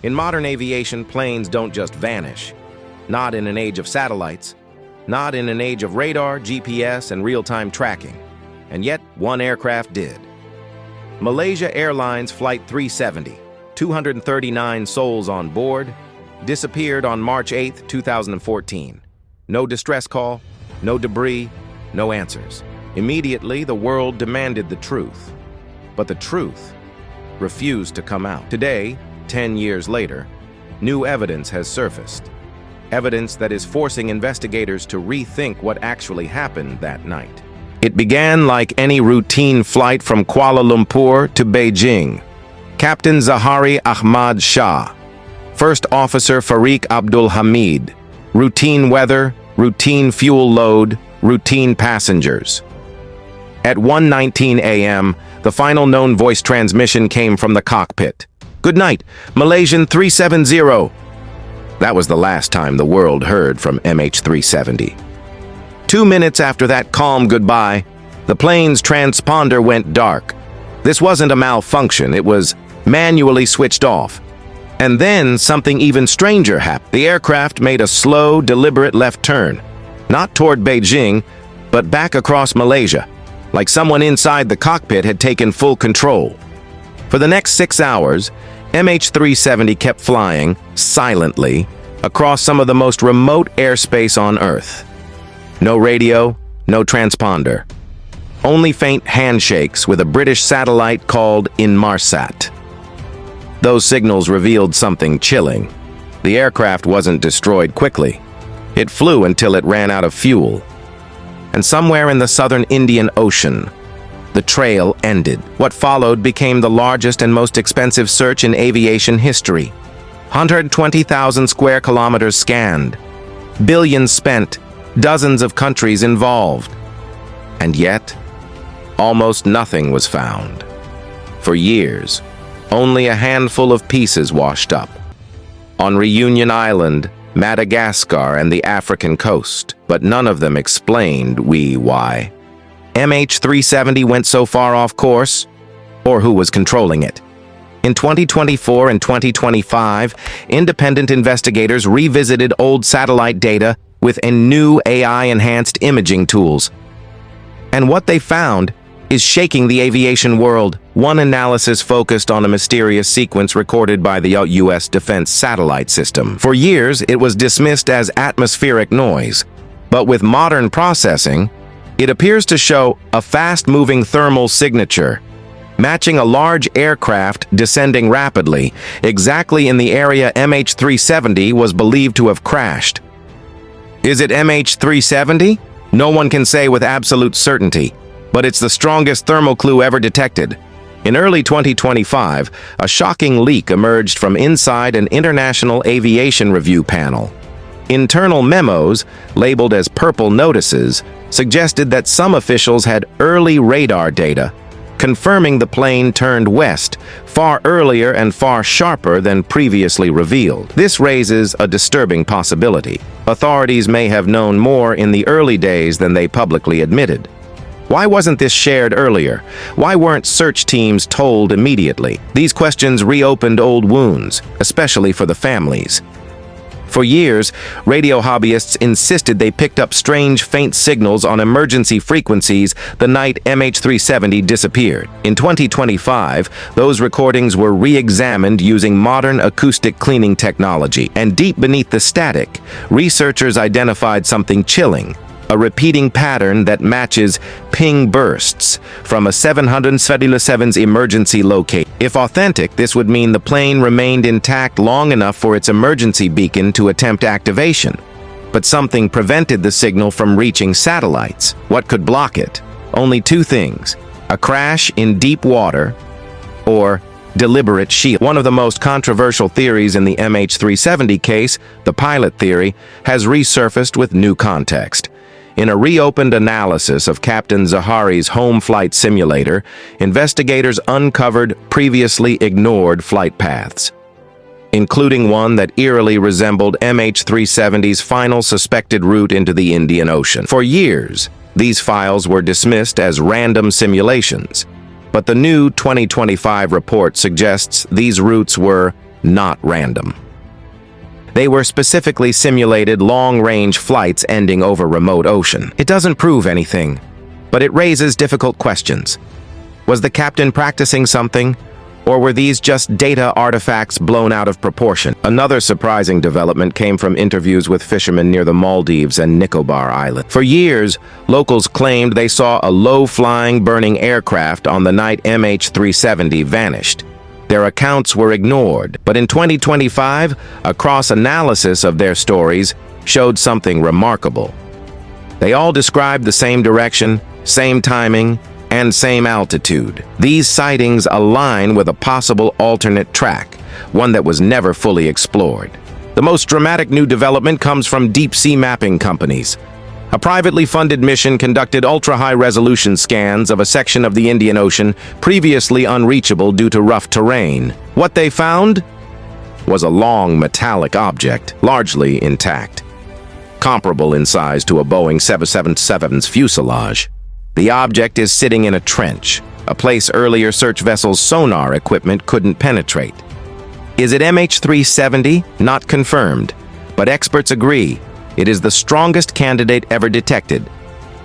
In modern aviation, planes don't just vanish. Not in an age of satellites. Not in an age of radar, GPS, and real-time tracking. And yet, one aircraft did. Malaysia Airlines Flight 370, 239 souls on board, disappeared on March 8, 2014. No distress call, no debris, no answers. Immediately, the world demanded the truth. But the truth refused to come out. Today, 10 years later, new evidence has surfaced. Evidence that is forcing investigators to rethink what actually happened that night. It began like any routine flight from Kuala Lumpur to Beijing. Captain Zahari Ahmad Shah, First Officer Fariq Abdul Hamid, routine weather, routine fuel load, routine passengers. At 1:19 a.m., the final known voice transmission came from the cockpit. "Good night, Malaysian 370. That was the last time the world heard from MH370. 2 minutes after that calm goodbye, the plane's transponder went dark. This wasn't a malfunction, it was manually switched off. And then something even stranger happened. The aircraft made a slow, deliberate left turn, not toward Beijing, but back across Malaysia, like someone inside the cockpit had taken full control. For the next 6 hours, MH370 kept flying, silently, across some of the most remote airspace on Earth. No radio, no transponder. Only faint handshakes with a British satellite called Inmarsat. Those signals revealed something chilling. The aircraft wasn't destroyed quickly. It flew until it ran out of fuel. And somewhere in the southern Indian Ocean, the trail ended. What followed became the largest and most expensive search in aviation history. 120,000 square kilometers scanned, billions spent, dozens of countries involved. And yet, almost nothing was found. For years, only a handful of pieces washed up. On Reunion Island, Madagascar, and the African coast, but none of them explained why. MH370 went so far off course, or who was controlling it. In 2024 and 2025, independent investigators revisited old satellite data with new AI-enhanced imaging tools. And what they found is shaking the aviation world. One analysis focused on a mysterious sequence recorded by the U.S. Defense Satellite System. For years, it was dismissed as atmospheric noise, but with modern processing, it appears to show a fast-moving thermal signature, matching a large aircraft descending rapidly, exactly in the area MH370 was believed to have crashed. Is it MH370? No one can say with absolute certainty, but it's the strongest thermal clue ever detected. In early 2025, a shocking leak emerged from inside an international aviation review panel. Internal memos, labeled as purple notices, suggested that some officials had early radar data, confirming the plane turned west far earlier and far sharper than previously revealed. This raises a disturbing possibility. Authorities may have known more in the early days than they publicly admitted. Why wasn't this shared earlier? Why weren't search teams told immediately? These questions reopened old wounds, especially for the families. For years, radio hobbyists insisted they picked up strange, faint signals on emergency frequencies the night MH370 disappeared. In 2025, those recordings were re-examined using modern acoustic cleaning technology. And deep beneath the static, researchers identified something chilling, a repeating pattern that matches ping bursts from a 777's emergency locate. If authentic, this would mean the plane remained intact long enough for its emergency beacon to attempt activation. But something prevented the signal from reaching satellites. What could block it? Only two things: a crash in deep water or deliberate shield. One of the most controversial theories in the MH370 case, the pilot theory, has resurfaced with new context. In a reopened analysis of Captain Zahari's home flight simulator, investigators uncovered previously ignored flight paths, including one that eerily resembled MH370's final suspected route into the Indian Ocean. For years, these files were dismissed as random simulations, but the new 2025 report suggests these routes were not random. They were specifically simulated long-range flights ending over remote ocean. It doesn't prove anything, but it raises difficult questions. Was the captain practicing something, or were these just data artifacts blown out of proportion? Another surprising development came from interviews with fishermen near the Maldives and Nicobar Island. For years, locals claimed they saw a low-flying, burning aircraft on the night MH370 vanished. Their accounts were ignored, but in 2025, a cross-analysis of their stories showed something remarkable. They all described the same direction, same timing, and same altitude. These sightings align with a possible alternate track, one that was never fully explored. The most dramatic new development comes from deep-sea mapping companies. A privately funded mission conducted ultra-high-resolution scans of a section of the Indian Ocean previously unreachable due to rough terrain. What they found was a long metallic object, largely intact, comparable in size to a Boeing 777's fuselage. The object is sitting in a trench, a place earlier search vessels' sonar equipment couldn't penetrate. Is it MH370? Not confirmed, but experts agree it is the strongest candidate ever detected,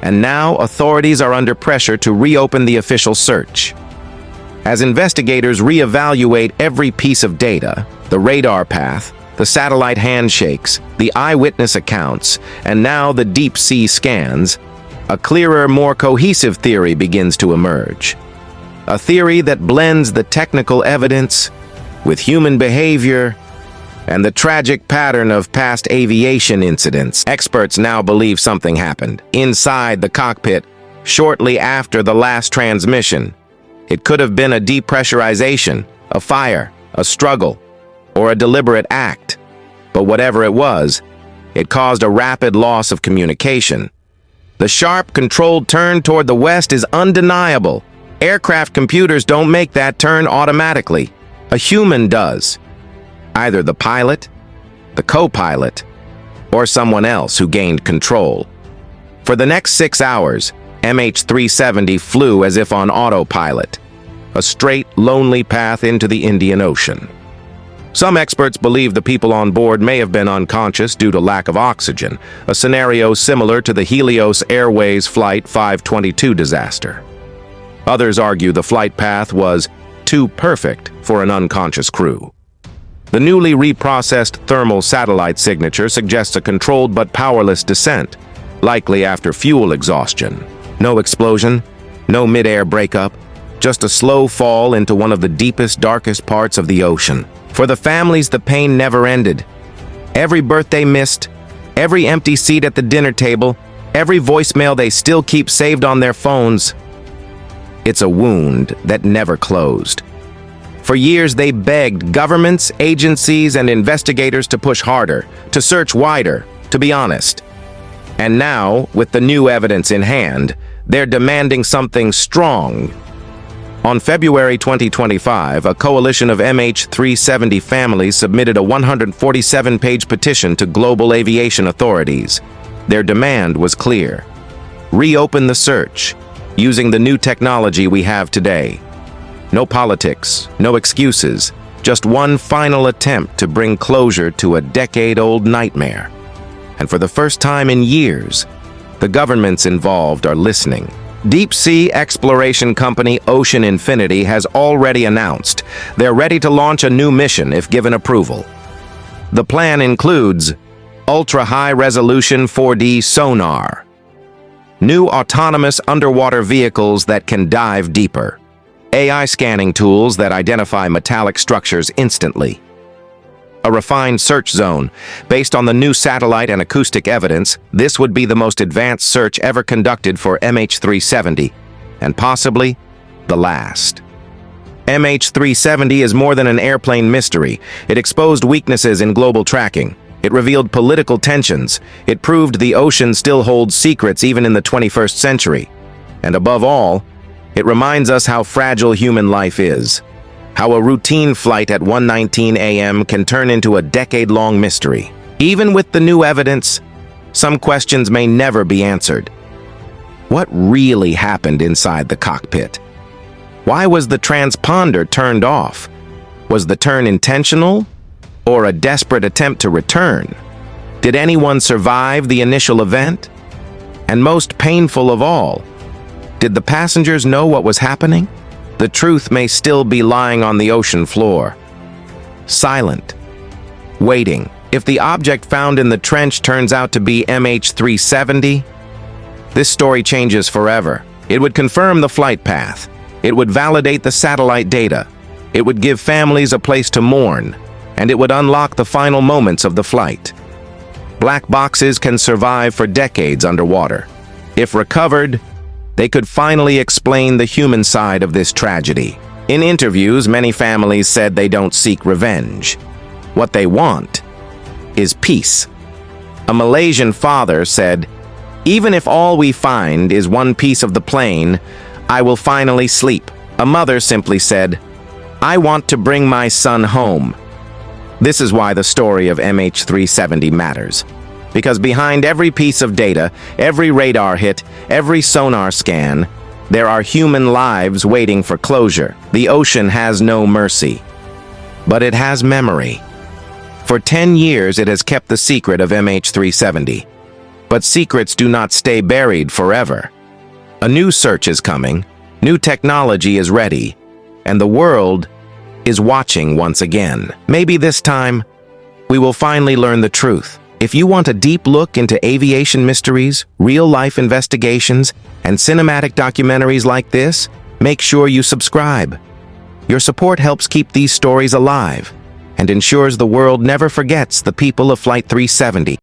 and now authorities are under pressure to reopen the official search. As investigators reevaluate every piece of data, the radar path, the satellite handshakes, the eyewitness accounts, and now the deep-sea scans, a clearer, more cohesive theory begins to emerge. A theory that blends the technical evidence with human behavior and the tragic pattern of past aviation incidents. Experts now believe something happened inside the cockpit shortly after the last transmission. It could have been a depressurization, a fire, a struggle, or a deliberate act. But whatever it was, it caused a rapid loss of communication. The sharp, controlled turn toward the west is undeniable. Aircraft computers don't make that turn automatically. A human does. Either the pilot, the co-pilot, or someone else who gained control. For the next 6 hours, MH370 flew as if on autopilot, a straight, lonely path into the Indian Ocean. Some experts believe the people on board may have been unconscious due to lack of oxygen, a scenario similar to the Helios Airways Flight 522 disaster. Others argue the flight path was too perfect for an unconscious crew. The newly reprocessed thermal satellite signature suggests a controlled but powerless descent, likely after fuel exhaustion. No explosion, no mid-air breakup, just a slow fall into one of the deepest, darkest parts of the ocean. For the families, the pain never ended. Every birthday missed, every empty seat at the dinner table, every voicemail they still keep saved on their phones. It's a wound that never closed. For years, they begged governments, agencies, and investigators to push harder, to search wider, to be honest. And now, with the new evidence in hand, they're demanding something strong. On February 2025, a coalition of MH370 families submitted a 147-page petition to global aviation authorities. Their demand was clear: reopen the search, using the new technology we have today. No politics, no excuses, just one final attempt to bring closure to a decade-old nightmare. And for the first time in years, the governments involved are listening. Deep-sea exploration company Ocean Infinity has already announced they're ready to launch a new mission if given approval. The plan includes ultra-high-resolution 4D sonar, new autonomous underwater vehicles that can dive deeper, AI scanning tools that identify metallic structures instantly, a refined search zone. Based on the new satellite and acoustic evidence, this would be the most advanced search ever conducted for MH370, and possibly the last. MH370 is more than an airplane mystery. It exposed weaknesses in global tracking. It revealed political tensions. It proved the ocean still holds secrets even in the 21st century. And above all, it reminds us how fragile human life is. How a routine flight at 1:19 a.m. can turn into a decade-long mystery. Even with the new evidence, some questions may never be answered. What really happened inside the cockpit? Why was the transponder turned off? Was the turn intentional or a desperate attempt to return? Did anyone survive the initial event? And most painful of all, did the passengers know what was happening? The truth may still be lying on the ocean floor. Silent. Waiting. If the object found in the trench turns out to be MH370, this story changes forever. It would confirm the flight path. It would validate the satellite data. It would give families a place to mourn, and it would unlock the final moments of the flight. Black boxes can survive for decades underwater. If recovered, they could finally explain the human side of this tragedy. In interviews, many families said they don't seek revenge. What they want is peace. A Malaysian father said, "Even if all we find is one piece of the plane, I will finally sleep." A mother simply said, "I want to bring my son home." This is why the story of MH370 matters. Because behind every piece of data, every radar hit, every sonar scan, there are human lives waiting for closure. The ocean has no mercy, but it has memory. For 10 years, it has kept the secret of MH370. But secrets do not stay buried forever. A new search is coming, new technology is ready, and the world is watching once again. Maybe this time, we will finally learn the truth. If you want a deep look into aviation mysteries, real-life investigations, and cinematic documentaries like this, make sure you subscribe. Your support helps keep these stories alive and ensures the world never forgets the people of Flight 370.